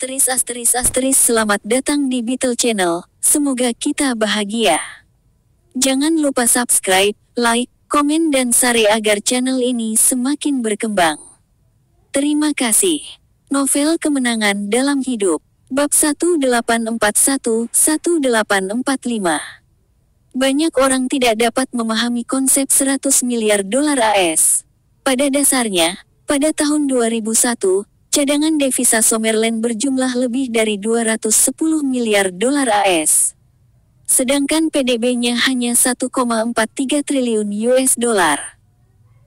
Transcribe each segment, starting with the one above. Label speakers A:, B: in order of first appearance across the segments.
A: Selamat datang di Beetle Channel, semoga kita bahagia. Jangan lupa subscribe, like, komen dan share agar channel ini semakin berkembang. Terima kasih. Novel Kemenangan Dalam Hidup, Bab 1841-1845. Banyak orang tidak dapat memahami konsep 100 miliar dolar AS. Pada dasarnya, pada tahun 2001, cadangan devisa Summerland berjumlah lebih dari 210 miliar dolar AS. Sedangkan PDB-nya hanya 1,43 triliun US dollar.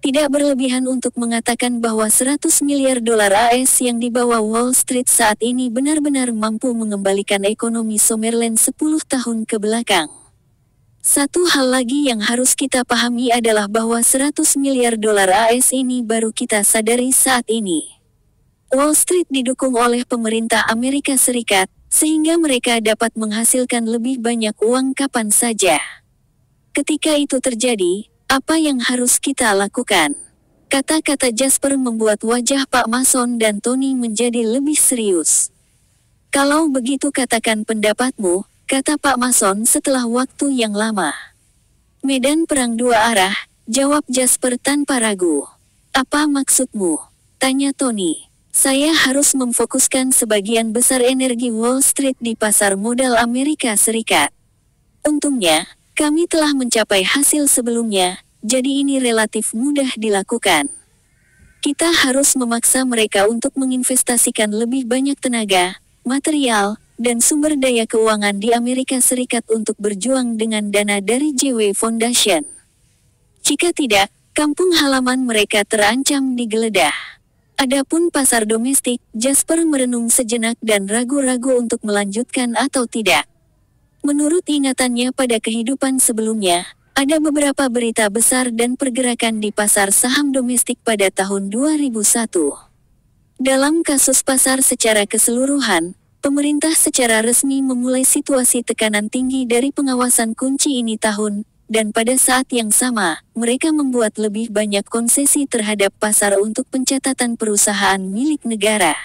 A: Tidak berlebihan untuk mengatakan bahwa 100 miliar dolar AS yang dibawa Wall Street saat ini benar-benar mampu mengembalikan ekonomi Summerland 10 tahun ke belakang. Satu hal lagi yang harus kita pahami adalah bahwa 100 miliar dolar AS ini baru kita sadari saat ini. Wall Street didukung oleh pemerintah Amerika Serikat, sehingga mereka dapat menghasilkan lebih banyak uang kapan saja. Ketika itu terjadi, apa yang harus kita lakukan? Kata-kata Jasper membuat wajah Pak Mason dan Tony menjadi lebih serius. Kalau begitu katakan pendapatmu, kata Pak Mason setelah waktu yang lama. Medan perang dua arah, jawab Jasper tanpa ragu. Apa maksudmu? Tanya Tony. Saya harus memfokuskan sebagian besar energi Wall Street di pasar modal Amerika Serikat. Untungnya, kami telah mencapai hasil sebelumnya, jadi ini relatif mudah dilakukan. Kita harus memaksa mereka untuk menginvestasikan lebih banyak tenaga, material, dan sumber daya keuangan di Amerika Serikat untuk berjuang dengan dana dari JW Foundation. Jika tidak, kampung halaman mereka terancam digeledah. Adapun pasar domestik, Jasper merenung sejenak dan ragu-ragu untuk melanjutkan atau tidak. Menurut ingatannya pada kehidupan sebelumnya, ada beberapa berita besar dan pergerakan di pasar saham domestik pada tahun 2001. Dalam kasus pasar secara keseluruhan, pemerintah secara resmi memulai situasi tekanan tinggi dari pengawasan kunci ini tahun, dan pada saat yang sama, mereka membuat lebih banyak konsesi terhadap pasar untuk pencatatan perusahaan milik negara.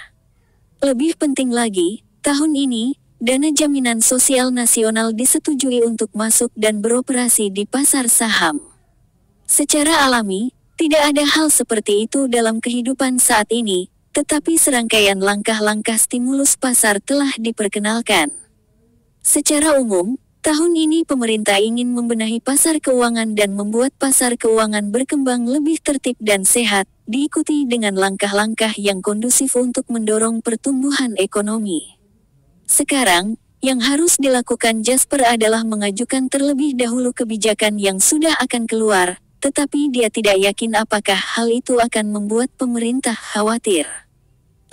A: Lebih penting lagi, tahun ini, dana jaminan sosial nasional disetujui untuk masuk dan beroperasi di pasar saham. Secara alami, tidak ada hal seperti itu dalam kehidupan saat ini, tetapi serangkaian langkah-langkah stimulus pasar telah diperkenalkan. Secara umum, tahun ini pemerintah ingin membenahi pasar keuangan dan membuat pasar keuangan berkembang lebih tertib dan sehat, diikuti dengan langkah-langkah yang kondusif untuk mendorong pertumbuhan ekonomi. Sekarang, yang harus dilakukan Jasper adalah mengajukan terlebih dahulu kebijakan yang sudah akan keluar, tetapi dia tidak yakin apakah hal itu akan membuat pemerintah khawatir.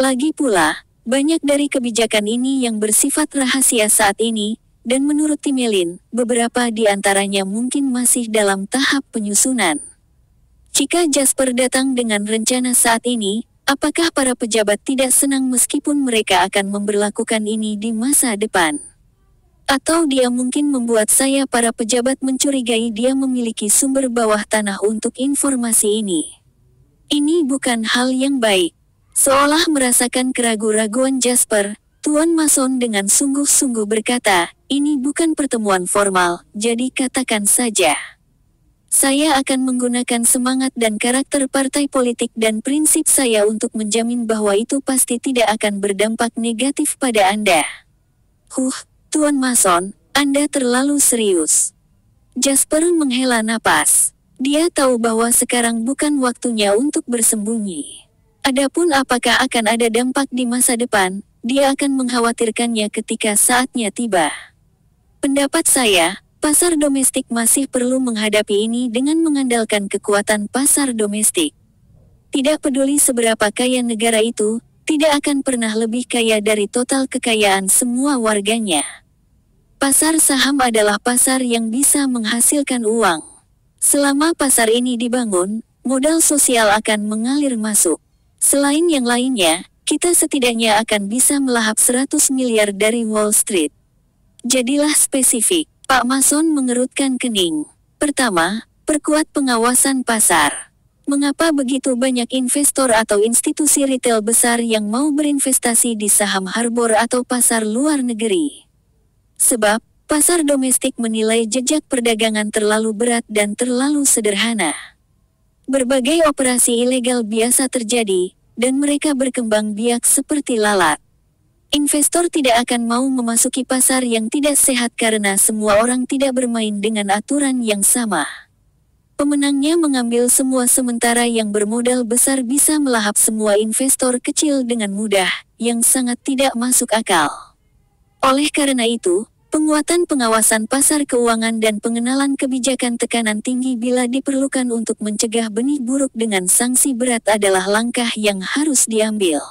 A: Lagi pula, banyak dari kebijakan ini yang bersifat rahasia saat ini, dan menurut Timelin, beberapa di antaranya mungkin masih dalam tahap penyusunan. Jika Jasper datang dengan rencana saat ini, apakah para pejabat tidak senang meskipun mereka akan memberlakukan ini di masa depan? Atau dia mungkin membuat saya para pejabat mencurigai dia memiliki sumber bawah tanah untuk informasi ini. Ini bukan hal yang baik. Seolah merasakan keraguan-raguan Jasper, Tuan Mason dengan sungguh-sungguh berkata, ini bukan pertemuan formal, jadi katakan saja. Saya akan menggunakan semangat dan karakter partai politik dan prinsip saya untuk menjamin bahwa itu pasti tidak akan berdampak negatif pada Anda. Tuan Mason, Anda terlalu serius. Jasper menghela napas. Dia tahu bahwa sekarang bukan waktunya untuk bersembunyi. Adapun apakah akan ada dampak di masa depan, dia akan mengkhawatirkannya ketika saatnya tiba. Pendapat saya, pasar domestik masih perlu menghadapi ini dengan mengandalkan kekuatan pasar domestik. Tidak peduli seberapa kaya negara itu, tidak akan pernah lebih kaya dari total kekayaan semua warganya. Pasar saham adalah pasar yang bisa menghasilkan uang. Selama pasar ini dibangun, modal sosial akan mengalir masuk. Selain yang lainnya, kita setidaknya akan bisa melahap 100 miliar dari Wall Street. Jadilah spesifik. Pak Mason mengerutkan kening. Pertama, perkuat pengawasan pasar. Mengapa begitu banyak investor atau institusi retail besar yang mau berinvestasi di saham harbor atau pasar luar negeri? Sebab, pasar domestik menilai jejak perdagangan terlalu berat dan terlalu sederhana. Berbagai operasi ilegal biasa terjadi, dan mereka berkembang biak seperti lalat. Investor tidak akan mau memasuki pasar yang tidak sehat karena semua orang tidak bermain dengan aturan yang sama. Pemenangnya mengambil semua sementara yang bermodal besar bisa melahap semua investor kecil dengan mudah, yang sangat tidak masuk akal. Oleh karena itu, penguatan pengawasan pasar keuangan dan pengenalan kebijakan tekanan tinggi bila diperlukan untuk mencegah benih buruk dengan sanksi berat adalah langkah yang harus diambil.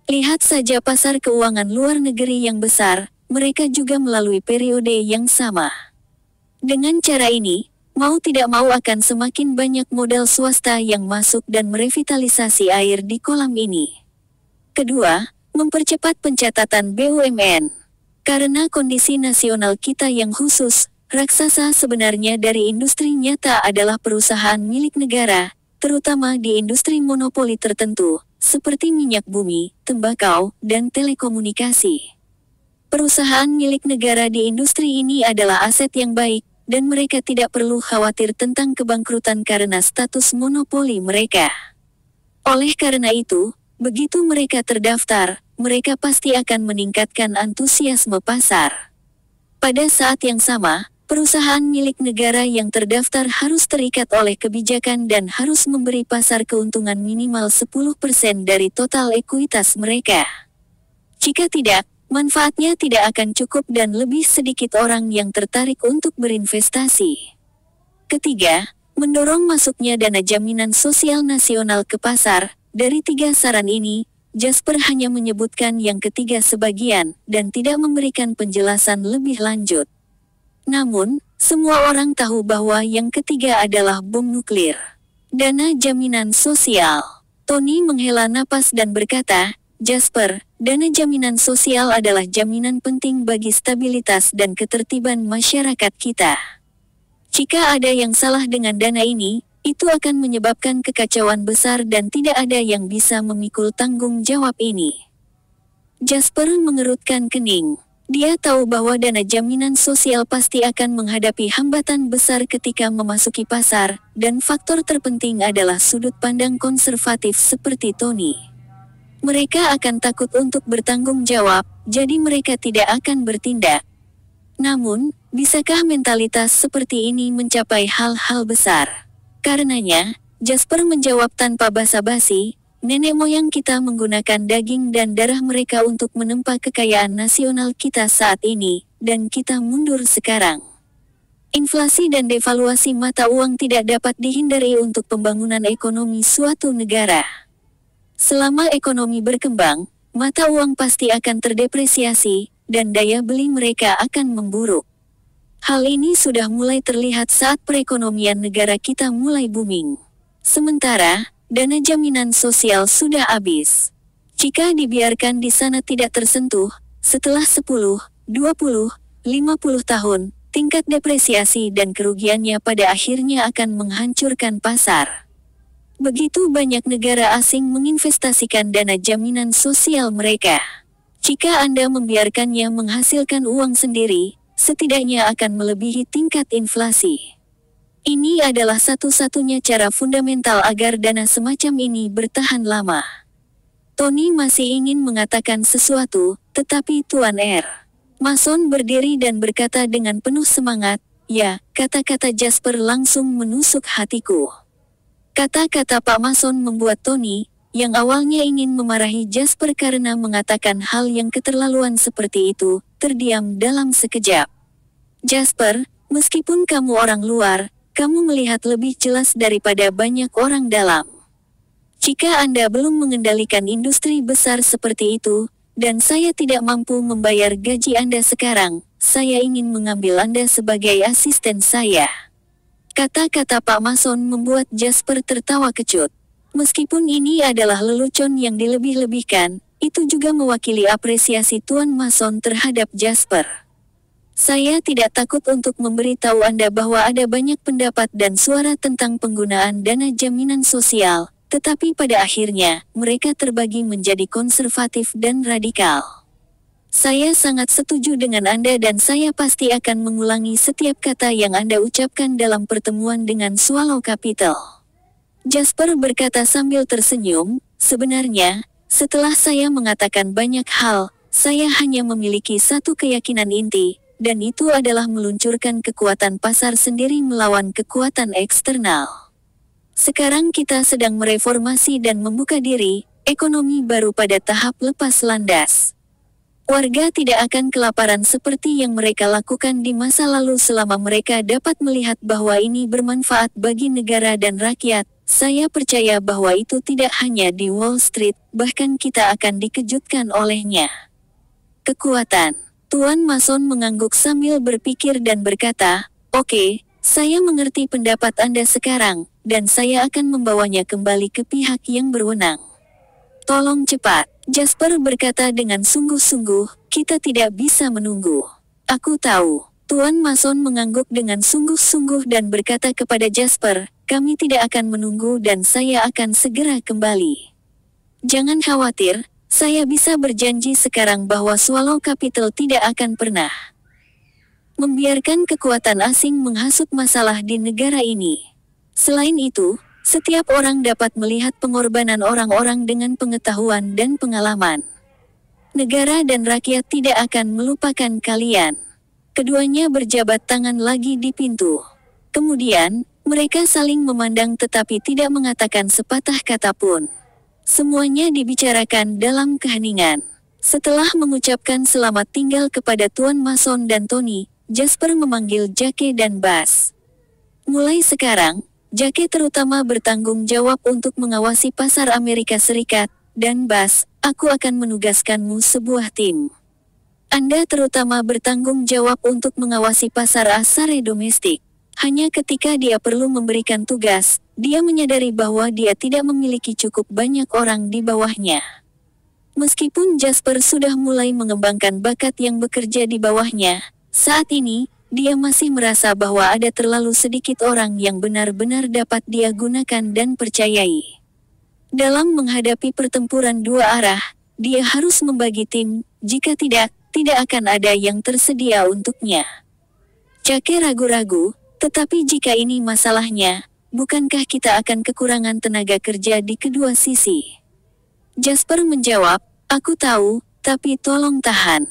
A: Lihat saja pasar keuangan luar negeri yang besar, mereka juga melalui periode yang sama. Dengan cara ini, mau tidak mau akan semakin banyak modal swasta yang masuk dan merevitalisasi air di kolam ini. Kedua, mempercepat pencatatan BUMN. Karena kondisi nasional kita yang khusus, raksasa sebenarnya dari industri nyata adalah perusahaan milik negara, terutama di industri monopoli tertentu, seperti minyak bumi, tembakau, dan telekomunikasi. Perusahaan milik negara di industri ini adalah aset yang baik, dan mereka tidak perlu khawatir tentang kebangkrutan karena status monopoli mereka. Oleh karena itu, begitu mereka terdaftar, mereka pasti akan meningkatkan antusiasme pasar. Pada saat yang sama, perusahaan milik negara yang terdaftar harus terikat oleh kebijakan dan harus memberi pasar keuntungan minimal 10% dari total ekuitas mereka. Jika tidak, manfaatnya tidak akan cukup dan lebih sedikit orang yang tertarik untuk berinvestasi. Ketiga, mendorong masuknya dana jaminan sosial nasional ke pasar. Dari 3 saran ini, Jasper hanya menyebutkan yang ketiga sebagian, dan tidak memberikan penjelasan lebih lanjut. Namun, semua orang tahu bahwa yang ketiga adalah bom nuklir. Dana jaminan sosial. Tony menghela napas dan berkata, Jasper, dana jaminan sosial adalah jaminan penting bagi stabilitas dan ketertiban masyarakat kita. Jika ada yang salah dengan dana ini, itu akan menyebabkan kekacauan besar dan tidak ada yang bisa memikul tanggung jawab ini. Jasper mengerutkan kening. Dia tahu bahwa dana jaminan sosial pasti akan menghadapi hambatan besar ketika memasuki pasar, dan faktor terpenting adalah sudut pandang konservatif seperti Tony. Mereka akan takut untuk bertanggung jawab, jadi mereka tidak akan bertindak. Namun, bisakah mentalitas seperti ini mencapai hal-hal besar? Karenanya, Jasper menjawab tanpa basa-basi, nenek moyang kita menggunakan daging dan darah mereka untuk menempa kekayaan nasional kita saat ini, dan kita mundur sekarang. Inflasi dan devaluasi mata uang tidak dapat dihindari untuk pembangunan ekonomi suatu negara. Selama ekonomi berkembang, mata uang pasti akan terdepresiasi, dan daya beli mereka akan memburuk. Hal ini sudah mulai terlihat saat perekonomian negara kita mulai booming. Sementara, dana jaminan sosial sudah habis. Jika dibiarkan di sana tidak tersentuh, setelah 10, 20, 50 tahun, tingkat depresiasi dan kerugiannya pada akhirnya akan menghancurkan pasar. Begitu banyak negara asing menginvestasikan dana jaminan sosial mereka. Jika Anda membiarkannya menghasilkan uang sendiri, setidaknya akan melebihi tingkat inflasi. Ini adalah satu-satunya cara fundamental agar dana semacam ini bertahan lama. Tony masih ingin mengatakan sesuatu, tetapi Tuan R. Mason berdiri dan berkata dengan penuh semangat, "Ya," kata-kata Jasper langsung menusuk hatiku. Kata-kata Pak Mason membuat Tony, yang awalnya ingin memarahi Jasper karena mengatakan hal yang keterlaluan seperti itu, terdiam dalam sekejap. Jasper, meskipun kamu orang luar, kamu melihat lebih jelas daripada banyak orang dalam. Jika Anda belum mengendalikan industri besar seperti itu, dan saya tidak mampu membayar gaji Anda sekarang, saya ingin mengambil Anda sebagai asisten saya. Kata-kata Pak Mason membuat Jasper tertawa kecut. Meskipun ini adalah lelucon yang dilebih-lebihkan, itu juga mewakili apresiasi Tuan Mason terhadap Jasper. Saya tidak takut untuk memberitahu Anda bahwa ada banyak pendapat dan suara tentang penggunaan dana jaminan sosial, tetapi pada akhirnya, mereka terbagi menjadi konservatif dan radikal. Saya sangat setuju dengan Anda dan saya pasti akan mengulangi setiap kata yang Anda ucapkan dalam pertemuan dengan Swallow Capital. Jasper berkata sambil tersenyum, sebenarnya, setelah saya mengatakan banyak hal, saya hanya memiliki satu keyakinan inti, dan itu adalah meluncurkan kekuatan pasar sendiri melawan kekuatan eksternal. Sekarang kita sedang mereformasi dan membuka diri, ekonomi baru pada tahap lepas landas. Warga tidak akan kelaparan seperti yang mereka lakukan di masa lalu selama mereka dapat melihat bahwa ini bermanfaat bagi negara dan rakyat. Saya percaya bahwa itu tidak hanya di Wall Street, bahkan kita akan dikejutkan olehnya. Kekuatan. Tuan Mason mengangguk sambil berpikir dan berkata, "Oke, saya mengerti pendapat Anda sekarang, dan saya akan membawanya kembali ke pihak yang berwenang." "Tolong cepat," Jasper berkata dengan sungguh-sungguh, "kita tidak bisa menunggu." "Aku tahu." Tuan Mason mengangguk dengan sungguh-sungguh dan berkata kepada Jasper, "Kami tidak akan menunggu dan saya akan segera kembali. Jangan khawatir, saya bisa berjanji sekarang bahwa Swallow Capital tidak akan pernah membiarkan kekuatan asing menghasut masalah di negara ini. Selain itu, setiap orang dapat melihat pengorbanan orang-orang dengan pengetahuan dan pengalaman. Negara dan rakyat tidak akan melupakan kalian." Keduanya berjabat tangan lagi di pintu. Kemudian, mereka saling memandang tetapi tidak mengatakan sepatah kata pun. Semuanya dibicarakan dalam keheningan. Setelah mengucapkan selamat tinggal kepada Tuan Mason dan Tony, Jasper memanggil Jake dan Bas. "Mulai sekarang, Jake terutama bertanggung jawab untuk mengawasi pasar Amerika Serikat, dan Bas, aku akan menugaskanmu sebuah tim. Anda terutama bertanggung jawab untuk mengawasi pasar asare domestik." Hanya ketika dia perlu memberikan tugas, dia menyadari bahwa dia tidak memiliki cukup banyak orang di bawahnya. Meskipun Jasper sudah mulai mengembangkan bakat yang bekerja di bawahnya, saat ini, dia masih merasa bahwa ada terlalu sedikit orang yang benar-benar dapat dia gunakan dan percayai. Dalam menghadapi pertempuran dua arah, dia harus membagi tim, jika tidak akan ada yang tersedia untuknya. Jake ragu-ragu, "Tetapi jika ini masalahnya, bukankah kita akan kekurangan tenaga kerja di kedua sisi?" Jasper menjawab, "Aku tahu, tapi tolong tahan.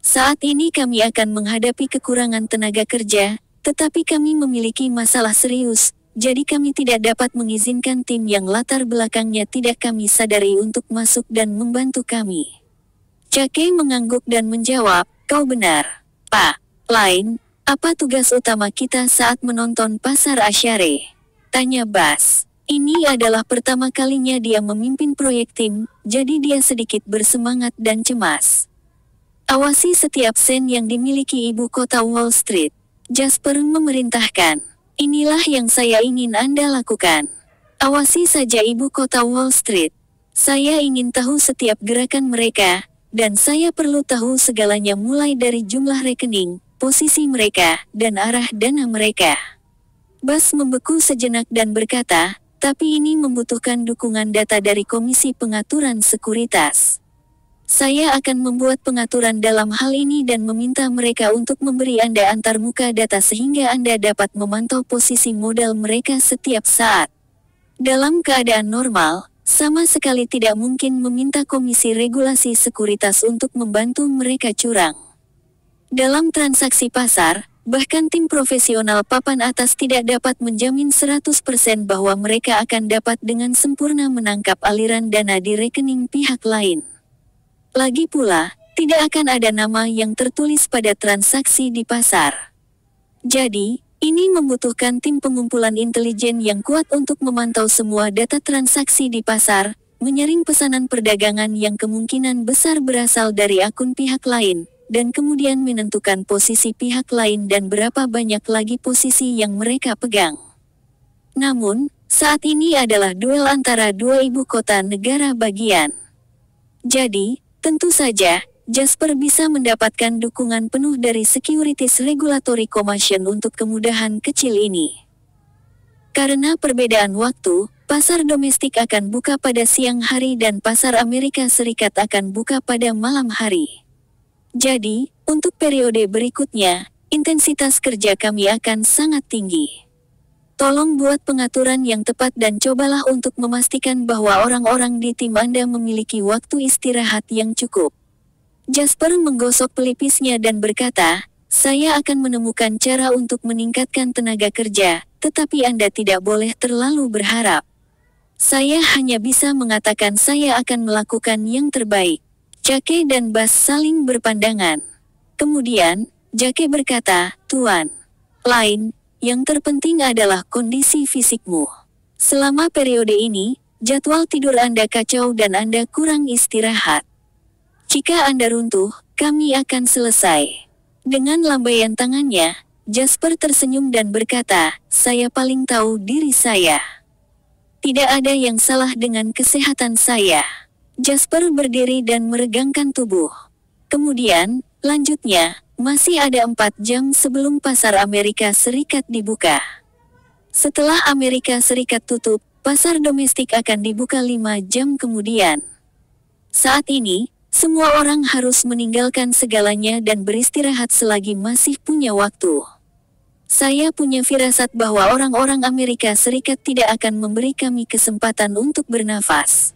A: Saat ini kami akan menghadapi kekurangan tenaga kerja, tetapi kami memiliki masalah serius, jadi kami tidak dapat mengizinkan tim yang latar belakangnya tidak kami sadari untuk masuk dan membantu kami." Jake mengangguk dan menjawab, "Kau benar, Pak. Lain, apa tugas utama kita saat menonton pasar Ashare?" tanya Bas. Ini adalah pertama kalinya dia memimpin proyek tim, jadi dia sedikit bersemangat dan cemas. "Awasi setiap sen yang dimiliki ibu kota Wall Street," Jasper memerintahkan. "Inilah yang saya ingin Anda lakukan. Awasi saja ibu kota Wall Street. Saya ingin tahu setiap gerakan mereka, dan saya perlu tahu segalanya mulai dari jumlah rekening, posisi mereka, dan arah dana mereka." Bas membeku sejenak dan berkata, "Tapi ini membutuhkan dukungan data dari Komisi Pengaturan Sekuritas. Saya akan membuat pengaturan dalam hal ini dan meminta mereka untuk memberi Anda antarmuka data sehingga Anda dapat memantau posisi modal mereka setiap saat. Dalam keadaan normal, sama sekali tidak mungkin meminta Komisi Regulasi Sekuritas untuk membantu mereka curang. Dalam transaksi pasar, bahkan tim profesional papan atas tidak dapat menjamin 100% bahwa mereka akan dapat dengan sempurna menangkap aliran dana di rekening pihak lain. Lagi pula, tidak akan ada nama yang tertulis pada transaksi di pasar. Jadi, ini membutuhkan tim pengumpulan intelijen yang kuat untuk memantau semua data transaksi di pasar, menyaring pesanan perdagangan yang kemungkinan besar berasal dari akun pihak lain, dan kemudian menentukan posisi pihak lain dan berapa banyak lagi posisi yang mereka pegang. Namun, saat ini adalah duel antara dua ibu kota negara bagian. Jadi, tentu saja, Jasper bisa mendapatkan dukungan penuh dari Securities Regulatory Commission untuk kemudahan kecil ini. Karena perbedaan waktu, pasar domestik akan buka pada siang hari dan pasar Amerika Serikat akan buka pada malam hari. Jadi, untuk periode berikutnya, intensitas kerja kami akan sangat tinggi. Tolong buat pengaturan yang tepat dan cobalah untuk memastikan bahwa orang-orang di tim Anda memiliki waktu istirahat yang cukup. Jasper menggosok pelipisnya dan berkata, saya akan menemukan cara untuk meningkatkan tenaga kerja, tetapi Anda tidak boleh terlalu berharap. Saya hanya bisa mengatakan saya akan melakukan yang terbaik. Jake dan Bas saling berpandangan. Kemudian, Jake berkata, Tuan Lain, yang terpenting adalah kondisi fisikmu. Selama periode ini, jadwal tidur Anda kacau dan Anda kurang istirahat. Jika Anda runtuh, kami akan selesai. Dengan lambaian tangannya, Jasper tersenyum dan berkata, saya paling tahu diri saya. Tidak ada yang salah dengan kesehatan saya. Jasper berdiri dan meregangkan tubuh. Kemudian, lanjutnya, masih ada 4 jam sebelum pasar Amerika Serikat dibuka. Setelah Amerika Serikat tutup, pasar domestik akan dibuka 5 jam kemudian. Saat ini, semua orang harus meninggalkan segalanya dan beristirahat selagi masih punya waktu. Saya punya firasat bahwa orang-orang Amerika Serikat tidak akan memberi kami kesempatan untuk bernafas.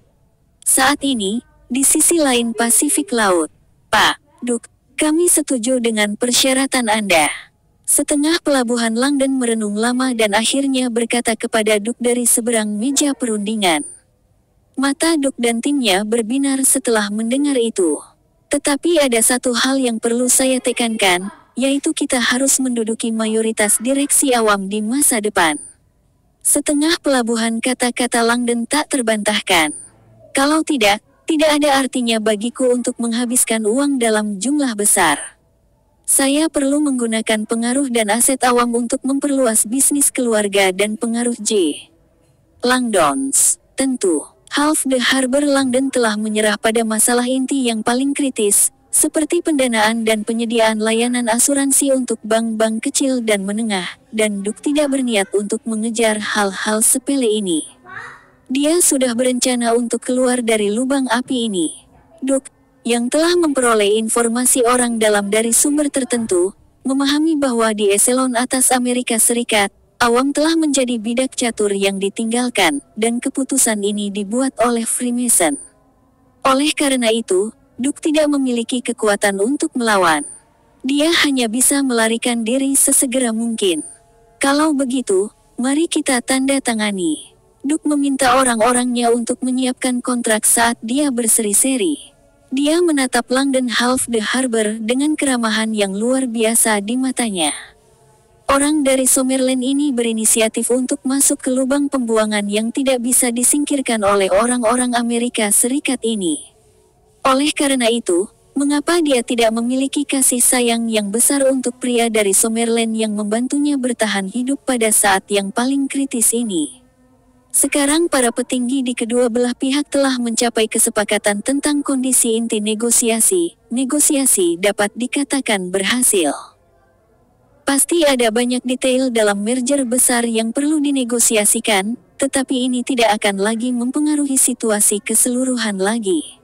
A: Saat ini, di sisi lain Pasifik Laut, Pak Duke, kami setuju dengan persyaratan Anda. Setengah pelabuhan Langdon merenung lama dan akhirnya berkata kepada Duke dari seberang meja perundingan. Mata Duke dan timnya berbinar setelah mendengar itu. Tetapi ada satu hal yang perlu saya tekankan, yaitu kita harus menduduki mayoritas direksi awam di masa depan. Setengah pelabuhan kata-kata Langdon tak terbantahkan. Kalau tidak ada artinya bagiku untuk menghabiskan uang dalam jumlah besar. Saya perlu menggunakan pengaruh dan aset awam untuk memperluas bisnis keluarga dan pengaruh J. Langdons. Tentu, Half the Harbor Langdon telah menyerah pada masalah inti yang paling kritis, seperti pendanaan dan penyediaan layanan asuransi untuk bank-bank kecil dan menengah, dan Duke tidak berniat untuk mengejar hal-hal sepele ini. Dia sudah berencana untuk keluar dari lubang api ini. Duke, yang telah memperoleh informasi orang dalam dari sumber tertentu, memahami bahwa di eselon atas Amerika Serikat, awam telah menjadi bidak catur yang ditinggalkan, dan keputusan ini dibuat oleh Freemason. Oleh karena itu, Duke tidak memiliki kekuatan untuk melawan. Dia hanya bisa melarikan diri sesegera mungkin. Kalau begitu, mari kita tanda tangani. Duke meminta orang-orangnya untuk menyiapkan kontrak saat dia berseri-seri. Dia menatap Langdon Half the Harbor dengan keramahan yang luar biasa di matanya. Orang dari Summerland ini berinisiatif untuk masuk ke lubang pembuangan yang tidak bisa disingkirkan oleh orang-orang Amerika Serikat ini. Oleh karena itu, mengapa dia tidak memiliki kasih sayang yang besar untuk pria dari Summerland yang membantunya bertahan hidup pada saat yang paling kritis ini? Sekarang para petinggi di kedua belah pihak telah mencapai kesepakatan tentang kondisi inti negosiasi. Negosiasi dapat dikatakan berhasil. Pasti ada banyak detail dalam merger besar yang perlu dinegosiasikan, tetapi ini tidak akan lagi mempengaruhi situasi keseluruhan lagi.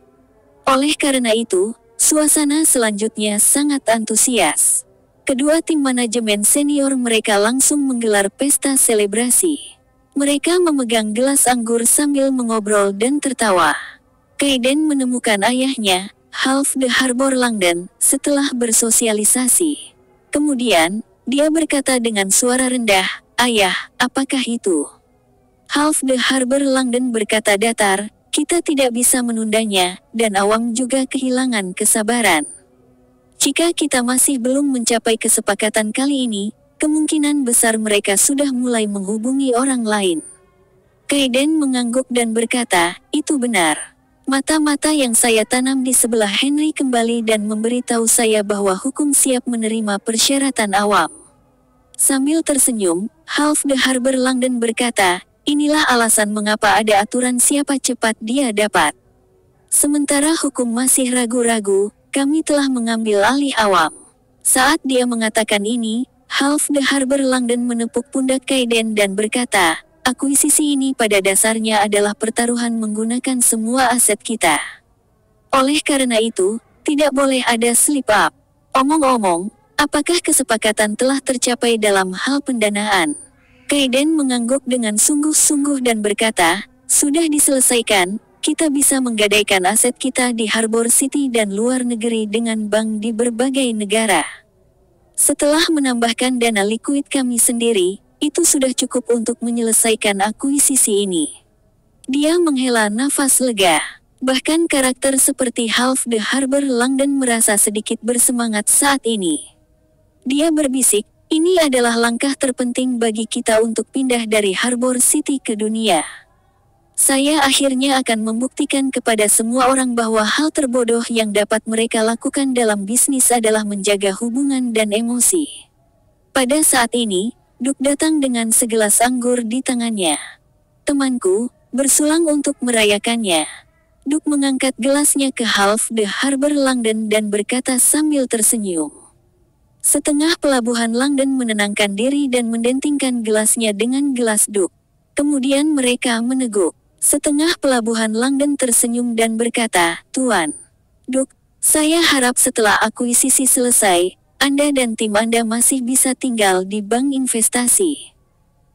A: Oleh karena itu, suasana selanjutnya sangat antusias. Kedua tim manajemen senior mereka langsung menggelar pesta selebrasi. Mereka memegang gelas anggur sambil mengobrol dan tertawa. Kaiden menemukan ayahnya, Half the Harbor Langdon, setelah bersosialisasi. Kemudian, dia berkata dengan suara rendah, "Ayah, apakah itu?" Half the Harbor Langdon berkata datar, "Kita tidak bisa menundanya," dan awam juga kehilangan kesabaran. Jika kita masih belum mencapai kesepakatan kali ini, kemungkinan besar mereka sudah mulai menghubungi orang lain. Kaiden mengangguk dan berkata, "Itu benar. Mata-mata yang saya tanam di sebelah Henry kembali dan memberitahu saya bahwa hukum siap menerima persyaratan awam." Sambil tersenyum, Half the Harbor Langdon berkata, "Inilah alasan mengapa ada aturan siapa cepat dia dapat. Sementara hukum masih ragu-ragu, kami telah mengambil alih awam. Saat dia mengatakan ini, Half the Harbor Langdon menepuk pundak Kaiden dan berkata, akuisisi ini pada dasarnya adalah pertaruhan menggunakan semua aset kita. Oleh karena itu, tidak boleh ada slip up. Omong-omong, apakah kesepakatan telah tercapai dalam hal pendanaan? Kaiden mengangguk dengan sungguh-sungguh dan berkata, sudah diselesaikan, kita bisa menggadaikan aset kita di Harbor City dan luar negeri dengan bank di berbagai negara. Setelah menambahkan dana likuid kami sendiri, itu sudah cukup untuk menyelesaikan akuisisi ini. Dia menghela nafas lega. Bahkan karakter seperti Half the Harbor Langdon merasa sedikit bersemangat saat ini. Dia berbisik, ini adalah langkah terpenting bagi kita untuk pindah dari Harbor City ke dunia. Saya akhirnya akan membuktikan kepada semua orang bahwa hal terbodoh yang dapat mereka lakukan dalam bisnis adalah menjaga hubungan dan emosi. Pada saat ini, Duke datang dengan segelas anggur di tangannya. Temanku, bersulang untuk merayakannya. Duke mengangkat gelasnya ke Half the Harbor Langdon dan berkata sambil tersenyum. Setengah pelabuhan Langdon menenangkan diri dan mendentingkan gelasnya dengan gelas Duke. Kemudian mereka meneguk. Setengah pelabuhan Langdon tersenyum dan berkata, Tuan Duke, saya harap setelah akuisisi selesai, Anda dan tim Anda masih bisa tinggal di bank investasi.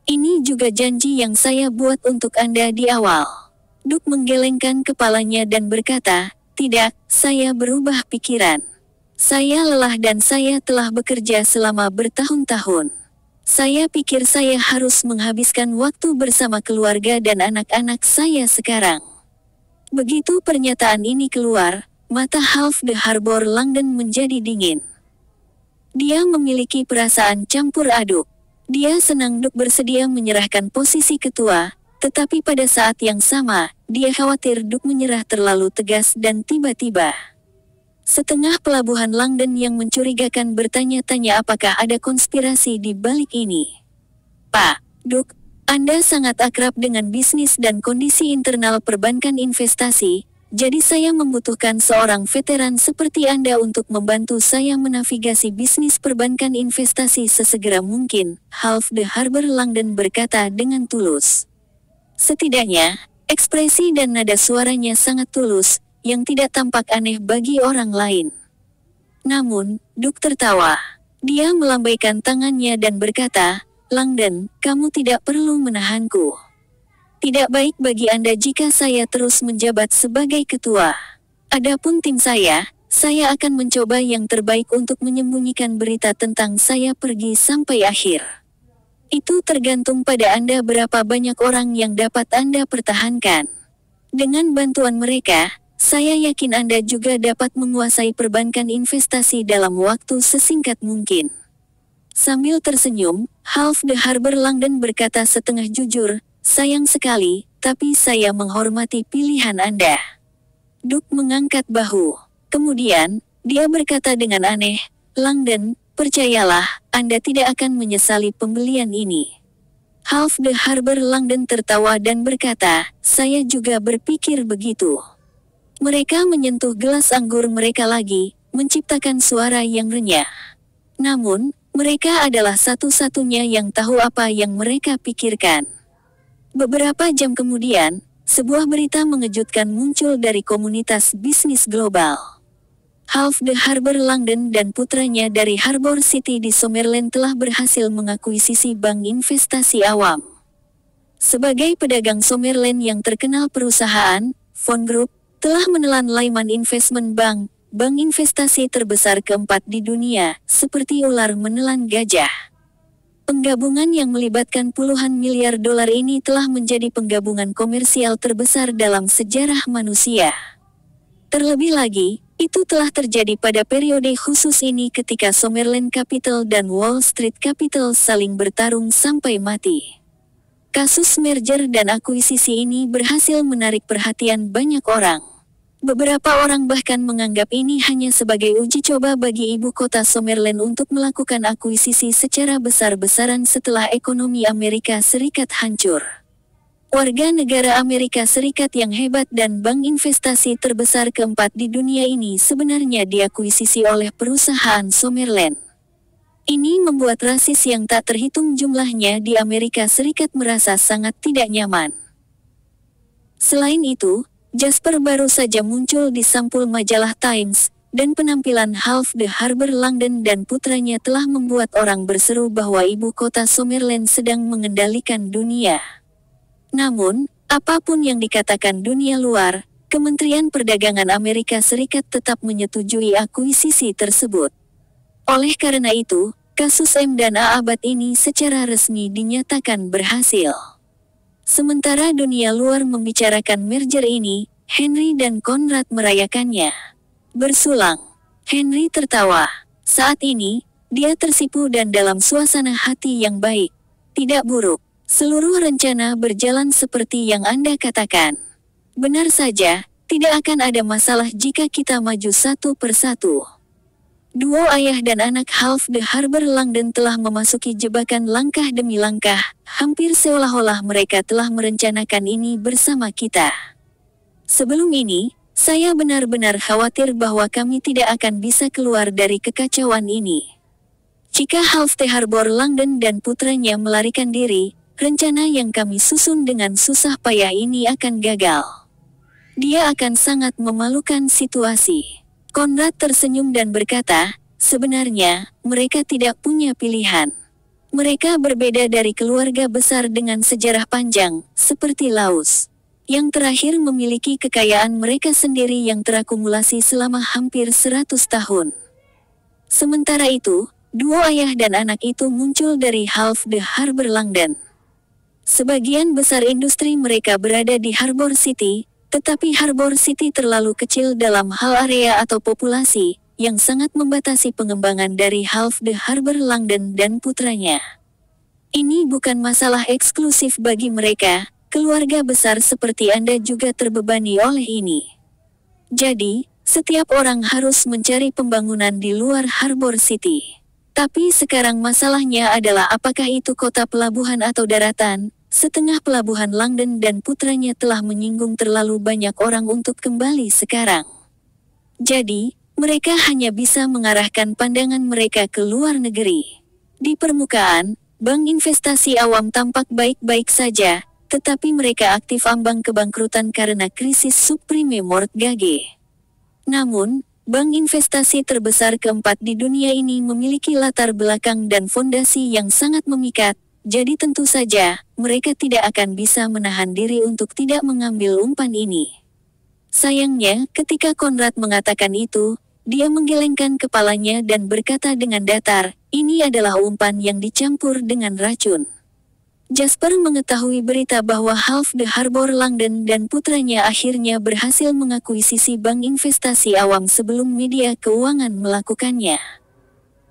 A: Ini juga janji yang saya buat untuk Anda di awal. Duke menggelengkan kepalanya dan berkata, tidak, saya berubah pikiran. Saya lelah dan saya telah bekerja selama bertahun-tahun. Saya pikir saya harus menghabiskan waktu bersama keluarga dan anak-anak saya sekarang. Begitu pernyataan ini keluar, mata Half the Harbor Langdon menjadi dingin. Dia memiliki perasaan campur aduk. Dia senang Duke bersedia menyerahkan posisi ketua, tetapi pada saat yang sama, dia khawatir Duke menyerah terlalu tegas dan tiba-tiba. Setengah pelabuhan Langdon yang mencurigakan bertanya-tanya apakah ada konspirasi di balik ini. Pak Duke, Anda sangat akrab dengan bisnis dan kondisi internal perbankan investasi, jadi saya membutuhkan seorang veteran seperti Anda untuk membantu saya menavigasi bisnis perbankan investasi sesegera mungkin, Half the Harbor Langdon berkata dengan tulus. Setidaknya, ekspresi dan nada suaranya sangat tulus, yang tidak tampak aneh bagi orang lain. Namun, Duke tertawa. Dia melambaikan tangannya dan berkata, Langdon, kamu tidak perlu menahanku. Tidak baik bagi Anda jika saya terus menjabat sebagai ketua. Adapun tim saya akan mencoba yang terbaik untuk menyembunyikan berita tentang saya pergi sampai akhir. Itu tergantung pada Anda berapa banyak orang yang dapat Anda pertahankan. Dengan bantuan mereka, saya yakin Anda juga dapat menguasai perbankan investasi dalam waktu sesingkat mungkin. Sambil tersenyum, Half the Harbor Langdon berkata setengah jujur, sayang sekali, tapi saya menghormati pilihan Anda. Duke mengangkat bahu. Kemudian, dia berkata dengan aneh, Langdon, percayalah, Anda tidak akan menyesali pembelian ini. Half the Harbor Langdon tertawa dan berkata, saya juga berpikir begitu. Mereka menyentuh gelas anggur mereka lagi, menciptakan suara yang renyah. Namun, mereka adalah satu-satunya yang tahu apa yang mereka pikirkan. Beberapa jam kemudian, sebuah berita mengejutkan muncul dari komunitas bisnis global. Half the Harbor Langdon dan putranya dari Harbor City di Summerland telah berhasil mengakuisisi bank investasi awam. Sebagai pedagang Summerland yang terkenal perusahaan, Von Group telah menelan Lyman Investment Bank, bank investasi terbesar keempat di dunia, seperti ular menelan gajah. Penggabungan yang melibatkan puluhan miliar dolar ini telah menjadi penggabungan komersial terbesar dalam sejarah manusia. Terlebih lagi, itu telah terjadi pada periode khusus ini ketika Summerland Capital dan Wall Street Capital saling bertarung sampai mati. Kasus merger dan akuisisi ini berhasil menarik perhatian banyak orang. Beberapa orang bahkan menganggap ini hanya sebagai uji coba bagi ibu kota Summerland untuk melakukan akuisisi secara besar-besaran setelah ekonomi Amerika Serikat hancur. Warga negara Amerika Serikat yang hebat dan bank investasi terbesar keempat di dunia ini sebenarnya diakuisisi oleh perusahaan Summerlin. Ini membuat rasis yang tak terhitung jumlahnya di Amerika Serikat merasa sangat tidak nyaman. Selain itu, Jasper baru saja muncul di sampul majalah Times, dan penampilan Half the Harbor Langdon dan putranya telah membuat orang berseru bahwa ibu kota Summerlin sedang mengendalikan dunia. Namun, apapun yang dikatakan dunia luar, Kementerian Perdagangan Amerika Serikat tetap menyetujui akuisisi tersebut. Oleh karena itu, kasus M&A abad ini secara resmi dinyatakan berhasil. Sementara dunia luar membicarakan merger ini, Henry dan Conrad merayakannya. Bersulang, Henry tertawa. Saat ini, dia tersipu dan dalam suasana hati yang baik, tidak buruk. Seluruh rencana berjalan seperti yang Anda katakan. Benar saja, tidak akan ada masalah jika kita maju satu persatu. Duo ayah dan anak Half the Harbor Langdon telah memasuki jebakan langkah demi langkah, hampir seolah-olah mereka telah merencanakan ini bersama kita. Sebelum ini, saya benar-benar khawatir bahwa kami tidak akan bisa keluar dari kekacauan ini. Jika Half the Harbor Langdon dan putranya melarikan diri, rencana yang kami susun dengan susah payah ini akan gagal. Dia akan sangat memalukan situasi. Conrad tersenyum dan berkata, sebenarnya, mereka tidak punya pilihan. Mereka berbeda dari keluarga besar dengan sejarah panjang, seperti Laos. Yang terakhir memiliki kekayaan mereka sendiri yang terakumulasi selama hampir 100 tahun. Sementara itu, duo ayah dan anak itu muncul dari Half the Harbor Langdon. Sebagian besar industri mereka berada di Harbor City, tetapi Harbor City terlalu kecil dalam hal area atau populasi, yang sangat membatasi pengembangan dari Half the Harbor Langdon dan putranya. Ini bukan masalah eksklusif bagi mereka, keluarga besar seperti Anda juga terbebani oleh ini. Jadi, setiap orang harus mencari pembangunan di luar Harbor City. Tapi sekarang masalahnya adalah apakah itu kota pelabuhan atau daratan. Setengah pelabuhan Langdon dan putranya telah menyinggung terlalu banyak orang untuk kembali sekarang. Jadi, mereka hanya bisa mengarahkan pandangan mereka ke luar negeri. Di permukaan, bank investasi awam tampak baik-baik saja, tetapi mereka aktif ambang kebangkrutan karena krisis subprime mortgage. Namun, bank investasi terbesar keempat di dunia ini memiliki latar belakang dan fondasi yang sangat memikat. Jadi tentu saja, mereka tidak akan bisa menahan diri untuk tidak mengambil umpan ini. Sayangnya, ketika Conrad mengatakan itu, dia menggelengkan kepalanya dan berkata dengan datar, ini adalah umpan yang dicampur dengan racun. Jasper mengetahui berita bahwa Half the Harbor Langdon dan putranya akhirnya berhasil mengakuisisi bank investasi awam sebelum media keuangan melakukannya.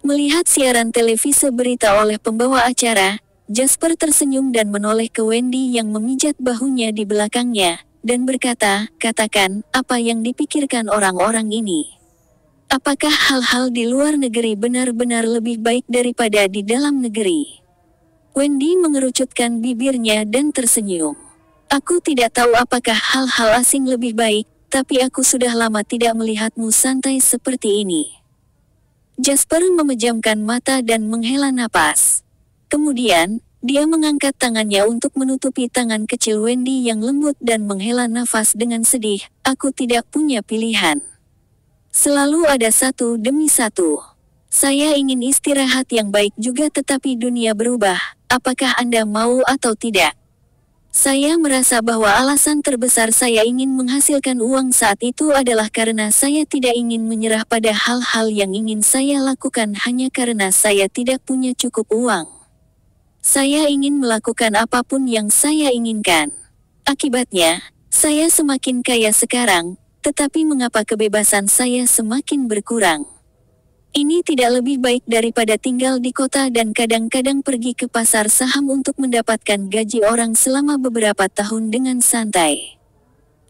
A: Melihat siaran televisi berita oleh pembawa acara, Jasper tersenyum dan menoleh ke Wendy yang memijat bahunya di belakangnya, dan berkata, katakan, apa yang dipikirkan orang-orang ini? Apakah hal-hal di luar negeri benar-benar lebih baik daripada di dalam negeri? Wendy mengerucutkan bibirnya dan tersenyum. Aku tidak tahu apakah hal-hal asing lebih baik, tapi aku sudah lama tidak melihatmu santai seperti ini. Jasper memejamkan mata dan menghela napas. Kemudian, dia mengangkat tangannya untuk menutupi tangan kecil Wendy yang lembut dan menghela nafas dengan sedih. Aku tidak punya pilihan. Selalu ada satu demi satu. Saya ingin istirahat yang baik juga tetapi dunia berubah. Apakah Anda mau atau tidak? Saya merasa bahwa alasan terbesar saya ingin menghasilkan uang saat itu adalah karena saya tidak ingin menyerah pada hal-hal yang ingin saya lakukan hanya karena saya tidak punya cukup uang. Saya ingin melakukan apapun yang saya inginkan. Akibatnya, saya semakin kaya sekarang, tetapi mengapa kebebasan saya semakin berkurang? Ini tidak lebih baik daripada tinggal di kota dan kadang-kadang pergi ke pasar saham untuk mendapatkan gaji orang selama beberapa tahun dengan santai.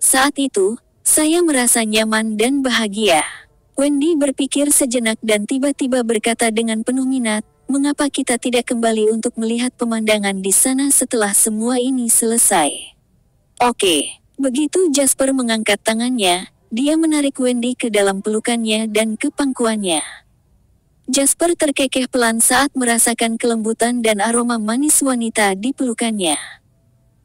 A: Saat itu, saya merasa nyaman dan bahagia. Wendy berpikir sejenak dan tiba-tiba berkata dengan penuh minat, mengapa kita tidak kembali untuk melihat pemandangan di sana setelah semua ini selesai? Oke. Begitu Jasper mengangkat tangannya, dia menarik Wendy ke dalam pelukannya dan ke pangkuannya. Jasper terkekeh pelan saat merasakan kelembutan dan aroma manis wanita di pelukannya.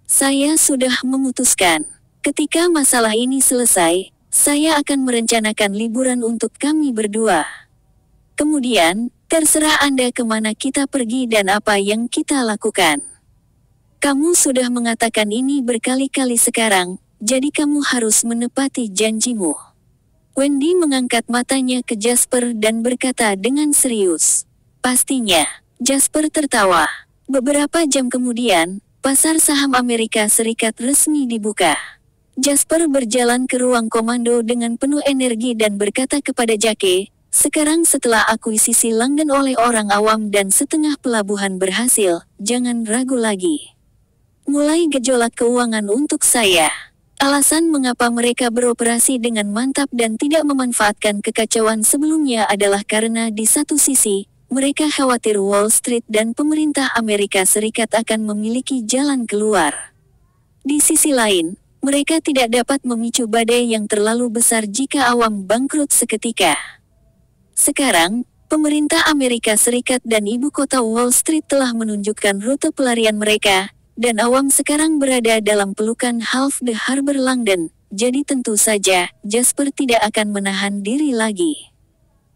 A: Saya sudah memutuskan. Ketika masalah ini selesai, saya akan merencanakan liburan untuk kami berdua. Kemudian, terserah Anda kemana kita pergi dan apa yang kita lakukan. Kamu sudah mengatakan ini berkali-kali sekarang, jadi kamu harus menepati janjimu. Wendy mengangkat matanya ke Jasper dan berkata dengan serius. Pastinya, Jasper tertawa. Beberapa jam kemudian, pasar saham Amerika Serikat resmi dibuka. Jasper berjalan ke ruang komando dengan penuh energi dan berkata kepada Jake, sekarang setelah akuisisi Langdon oleh orang awam dan setengah pelabuhan berhasil, jangan ragu lagi. Mulai gejolak keuangan untuk saya. Alasan mengapa mereka beroperasi dengan mantap dan tidak memanfaatkan kekacauan sebelumnya adalah karena di satu sisi, mereka khawatir Wall Street dan pemerintah Amerika Serikat akan memiliki jalan keluar. Di sisi lain, mereka tidak dapat memicu badai yang terlalu besar jika awam bangkrut seketika. Sekarang, pemerintah Amerika Serikat dan ibu kota Wall Street telah menunjukkan rute pelarian mereka, dan awam sekarang berada dalam pelukan Half the Harbor Langdon, jadi tentu saja, Jasper tidak akan menahan diri lagi.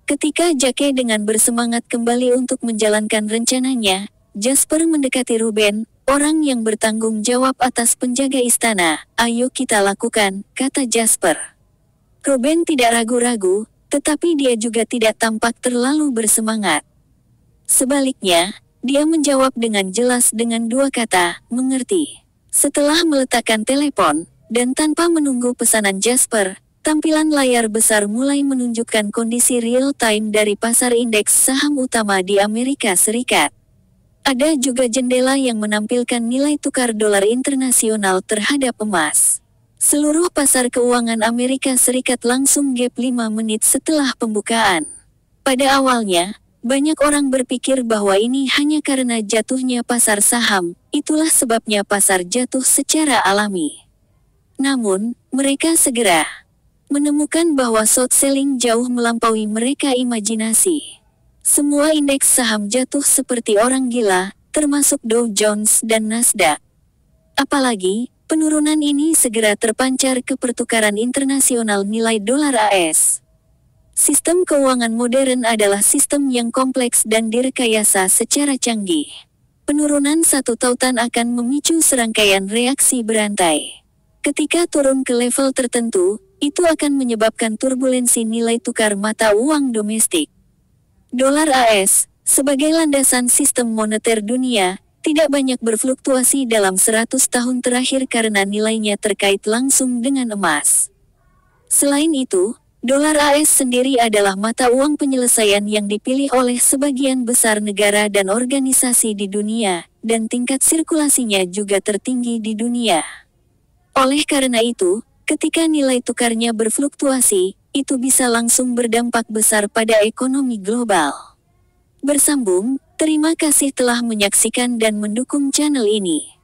A: Ketika Jake dengan bersemangat kembali untuk menjalankan rencananya, Jasper mendekati Ruben, orang yang bertanggung jawab atas penjaga istana. Ayo kita lakukan, kata Jasper. Ruben tidak ragu-ragu, tetapi dia juga tidak tampak terlalu bersemangat. Sebaliknya, dia menjawab dengan jelas dengan dua kata, mengerti. Setelah meletakkan telepon, dan tanpa menunggu pesanan Jasper, tampilan layar besar mulai menunjukkan kondisi real-time dari pasar indeks saham utama di Amerika Serikat. Ada juga jendela yang menampilkan nilai tukar dolar internasional terhadap emas. Seluruh pasar keuangan Amerika Serikat langsung gap 5 menit setelah pembukaan. Pada awalnya, banyak orang berpikir bahwa ini hanya karena jatuhnya pasar saham, itulah sebabnya pasar jatuh secara alami. Namun, mereka segera menemukan bahwa short selling jauh melampaui mereka imajinasi. Semua indeks saham jatuh seperti orang gila, termasuk Dow Jones dan Nasdaq. Apalagi, penurunan ini segera terpancar ke pertukaran internasional nilai dolar AS. Sistem keuangan modern adalah sistem yang kompleks dan direkayasa secara canggih. Penurunan satu tautan akan memicu serangkaian reaksi berantai. Ketika turun ke level tertentu, itu akan menyebabkan turbulensi nilai tukar mata uang domestik. Dolar AS, sebagai landasan sistem moneter dunia, tidak banyak berfluktuasi dalam 100 tahun terakhir karena nilainya terkait langsung dengan emas. Selain itu, dolar AS sendiri adalah mata uang penyelesaian yang dipilih oleh sebagian besar negara dan organisasi di dunia, dan tingkat sirkulasinya juga tertinggi di dunia. Oleh karena itu, ketika nilai tukarnya berfluktuasi, itu bisa langsung berdampak besar pada ekonomi global. Bersambung, terima kasih telah menyaksikan dan mendukung channel ini.